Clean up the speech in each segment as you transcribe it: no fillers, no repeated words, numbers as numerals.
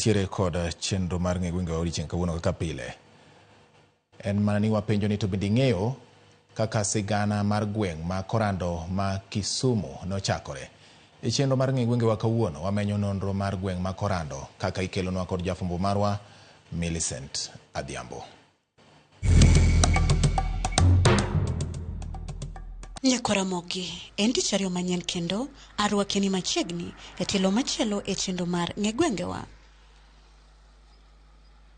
wantiere kod chenro mar ng'e gwenge wa odiochieng' kawuono kaka pile. En mana ni wapenjo ni to bende ing'eyo kaka sigana mar gweng' ma Korando ma Kisumu nochakore. E chenro mar ng'e gwenge wa kawuono wamenyo nonro mar gweng' ma Korando kaka ikelonwa kod jafumbo marwa Millicent Adhiambo. Nyako Ramogi, en tich ariyo manyien kendo arwakeni machiegni e tielo machielo e chenro mar ng'e gwenge wa.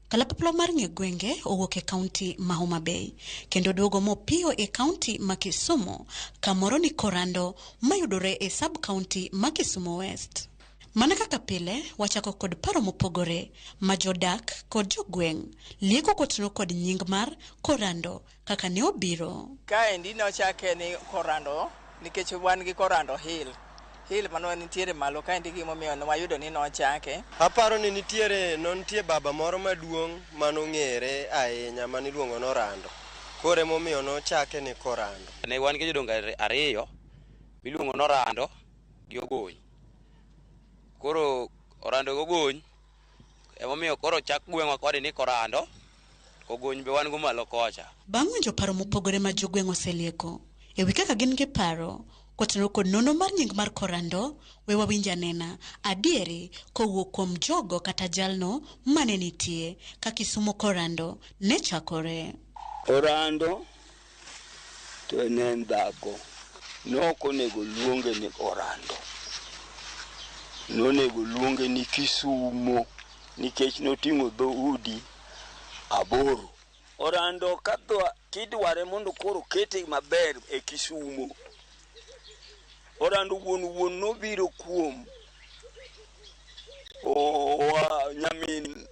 Kalapapla mar ng'e gwenge owuok e kaunti ma Homa Bay kendo duogo mopiyo e kaunti ma Kisumu, kamoro ni Korando mayudore e sub kaunti ma Kisumu West. Mana kaka pile, wachako kod paro mopogore ma jodak kod jogweng' lieko kotuno kod nying mar Korando kaka ne obiro. Kaendi nochake ni Korando nikech wan gi Korando Hill mano nitiere malo kaendi gimomiyo wayudo ni nochake. Aparo ni nitie baba moro maduong' manong'ere ahinya maniluongo norando. Kore momiyo nochake ni Korando. Ne wan gi jodongo ariyo miluongo norando gi ogony. Koro orando gi ogony emomiyo koro chak gweng'wa kode ni Korando, ogony be wan go malo kocha. Bang' winjo paro mopogore ma jogweng' oselieko e wi kaka gin gi paro kotenore kod nono mar nying mar Korando, we wawinj anena adieri kowuok kuom jogo kata jalno mane nitie ka Kisumu Korando ne chakore. Korando to en dhako, nokonego luonge ni Korando, nonego luonge ni Kisumu nikech noting'o dhoudi aboro. Korando kidware mondo koro kete maber e Kisumu. Korando wuon nobiro kuom nyamin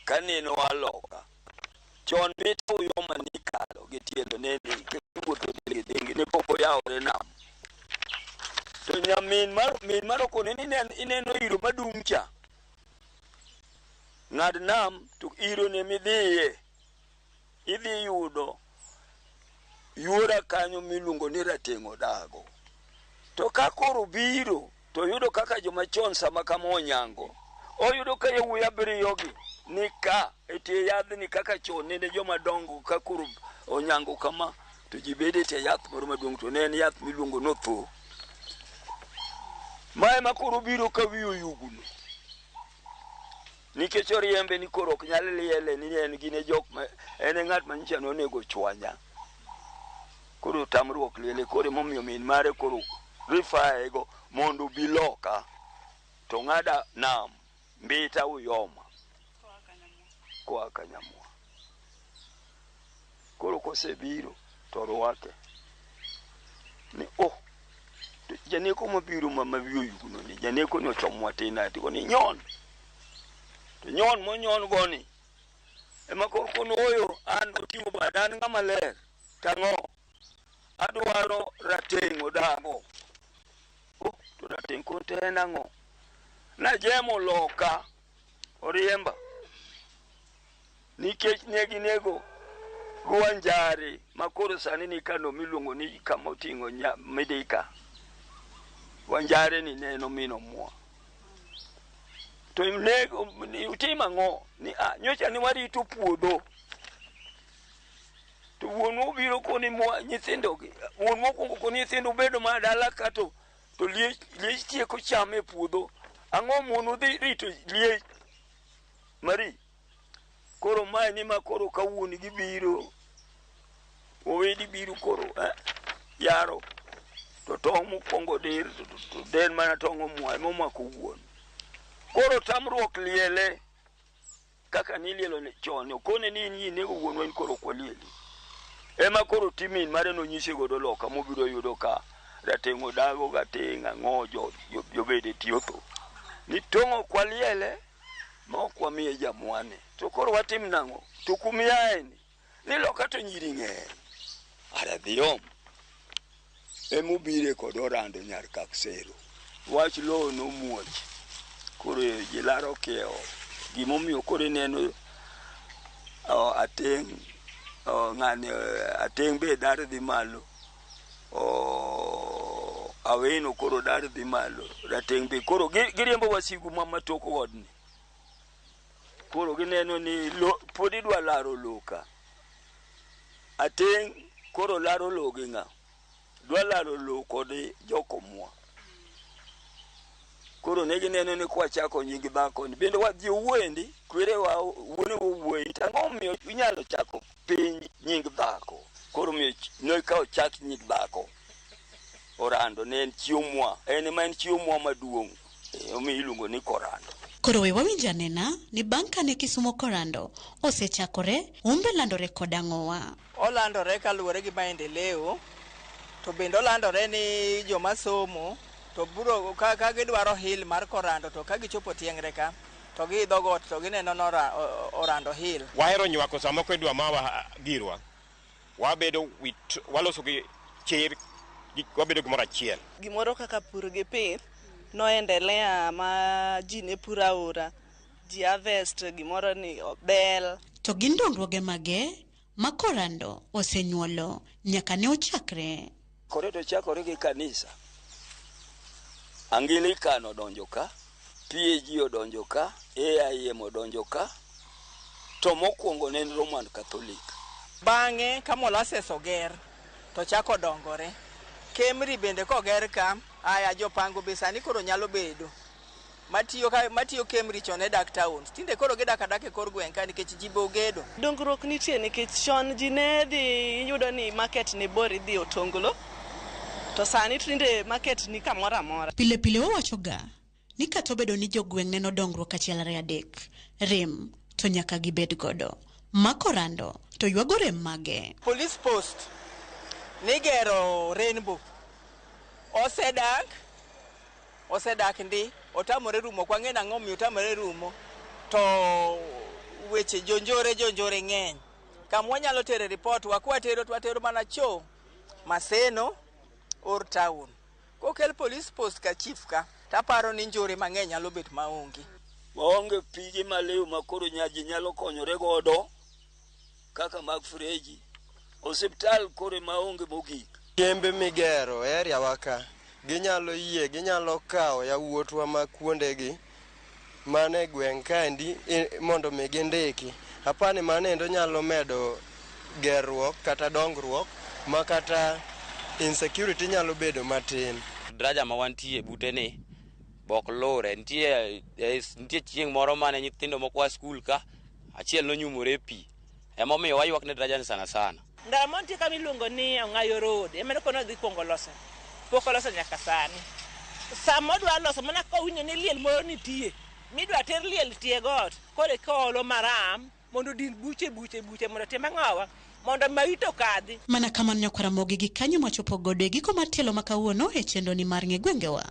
kaneno waloka chon bita uyoma nikalo gi tielo nene wuotho denge ne pok oyawore nam. To nyamin mar okone ineno iro madung' cha ng'ad nam to iro ne midhiye idhi yudo yuora kanyo miluongo ni rateng'o dago. To ka koro biro to yudo kaka joma chon sama kama onyango oyudo ka yawuoyi abiriyogi ni ka etie yadhni kaka chon nene joma dongo ka koro onyango kama to ji bede tie yath moro maduong' to ne en yath miluongo notho. Mae ma koro biro ka wiyo yugno nikech oriembe ni koro ok nyal liele ni en gine jok en ng'at manyicha nonego chwanya. Koro tamruok liele kore momiyo min mare koro rifaego mondo biloka to ng'ada nam mbita uyoma koa Kanyamwa. Koro kosebiro to rwake ni janeko mabiro mawiyo yugno ni janeko ni ochomwa tina tiko ni nyon to nyon monyon goni ema koro konoyo an oting'o badan ng'ama ler tang'o adwaro rateng'o dago. To rateng' kote en ang'o? Najemo loka oriemba nikech neginego Wanjare makoro sani ni kano miluongo ni kama oting'o Midika. Wanjare ni neno mino mwa. To utima ang'o ni nyocha ni warito puodho. To wuon obiro koni nyithindogi. Wuon mokwongo koni nyithindo bedo ma dala kato to liech tieko cham e puodho. Ang'o muon udhi rito liech mari. Koro mae ni ma koro kawuon gibiro. Owedi biro koro yaro. To tong' mokwongo dir to den mana tong' omwa momako wuon. Koro tamruok liele kaka nilielo ne chon. Okone ni nego wuon wen koro kwalieli. Ema koro timin mare no nyise godo loka mobiro yudo ka rateng'o dago gatenga ng'ojo jobede tiotho. Ni tong'o kwaliele ma ok wamiye jamwane. To koro watim nang'o? To kumiyaeni ni loka to nyiri ng'eny. Ara dhiom. Emobire kod orando nyar kaksero. Wach lo nomuoch. Koro jilaro kiewo. Gimomiyo koro neno ateng' ng'ani ateng' be dar dhi malo. aweno koro dar dhi malo rateng' be koro giriembo wasigu matok godni koro gineno ni pod idwa laro loka ateng' koro laro lo gi ng'a dwa laro lo kod jokomwa koro ne gineno ni kwachako nying dhako ni bende wadhi wuondi kwere wa wuone wuoyi tang'o miyo inyalo chako piny nying dhako koro miyo noikawo chak nying dhako Korando ne en chiomwa en chiomwa maduong' omiyo iluongo ni Korando. Koro we wawinja nena ni bang' kane Kisumo Korando osechakore umbe landore kod ang'owa. Olandore kaluwore gi maendeleo to bende olandore ni joma somo to buro ka gidwaro hill mar Korando to ka gichopo tiengre ka to giidho got to gineno Orando hill. Wahero nywako sama kwedwa mawa girwa wabedo waloso gi chir wabedo gimoro achiel. Gimoro kaka pur gi pith noendelea ma ji ne pura ora ji harvest gimoro ni bel. To gin dongruoge mage ma Korando osenyuolo nyaka ne ochakre. Korando chakore gi kanisa. Anglican odonjo ka, PAG odonjo ka, AIM odonjo ka, to mokwongo ne en Roman Catholic. Bang'e ka molasses oger to chako dongore. Kemri bende koger ka aya jopango be sani koro nyalo bedo matiyo Kemri chon e dak town tinde koro gidak e kor gweng' ka nikech ji be ogedo. Dongruok nitie nikech chon ji ne dhi yudo ni market ni bor idhi Otonglo to sani tinde market ni kamoro amora. Pile pile wawachoga ni kata obedo ni jogweng' neno dongruok achiel ariyo adek rem to nyaka gibed godo. Ma Korando to ywago rem mage. Police post nigero Rainbow osedak ndi otamore rumo kwa ng'ena ng'omi otamore rumo to weche jonjore ng'eny kamwa nyalo tere report twatero mana cho Maseno or town kokel police post ka chief ka taparo ni njore mang'eny nyalo bet maonge pige maliw makoro nyaji nyalo konyore godo kaka mag freji osiptal kore maonge mogik. Kembe migero area waka ginyalo kawo yawuotwa ma kuondegi mane gweng' kandi mondo mi gindiki apani manendo nyalo medo gerruok kata dongruok ma kata insecurity nyalo bedo matin. Draja ma wantie bute ni bok lore nitie chieng' moro mane nyithindo mokwa skul ka achiel nonyumore pi emomiyo waywak ne draja ni sana. Ndamonti kama iluongo ni Ong'ayo Road emene kono dhi kuongo loso pok oloso nyaka sani sama dwa loso mana ka winyo ne liel moro nitie midwa ter liel tie got kore kolo maram mondo din buche mondo timba ng'awa mondo maito kadhi mana kamano nyakwara Ramogi gi kanyo machopo godo e giko matielo makawuono e chendo ni mar ng'e gwengewa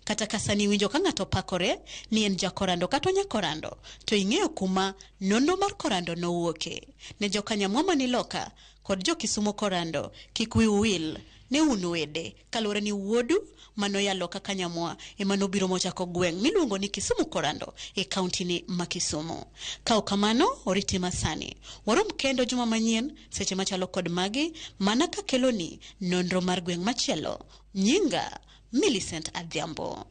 kata kasani winjo ka ng'ato pakore ni en jakorando kata nyakorando to ing'eyo kuma nono mar Korando nowuoke ne jokanyamwa mani loka kod jo Kisumo Korando kik wi wil ne un wede kaluwore ni wuodu manoyalo kaka nyamwa emano biro mochako gweng' miluongo ni Kisumu Korando e kaunti ni ma Kisumu. Kao kamano oriti masani warom kendo juma manyien seche machalo kod magi mana ka keloni nonro mar gweng' machielo. Nyinga Millicent Adhiambo.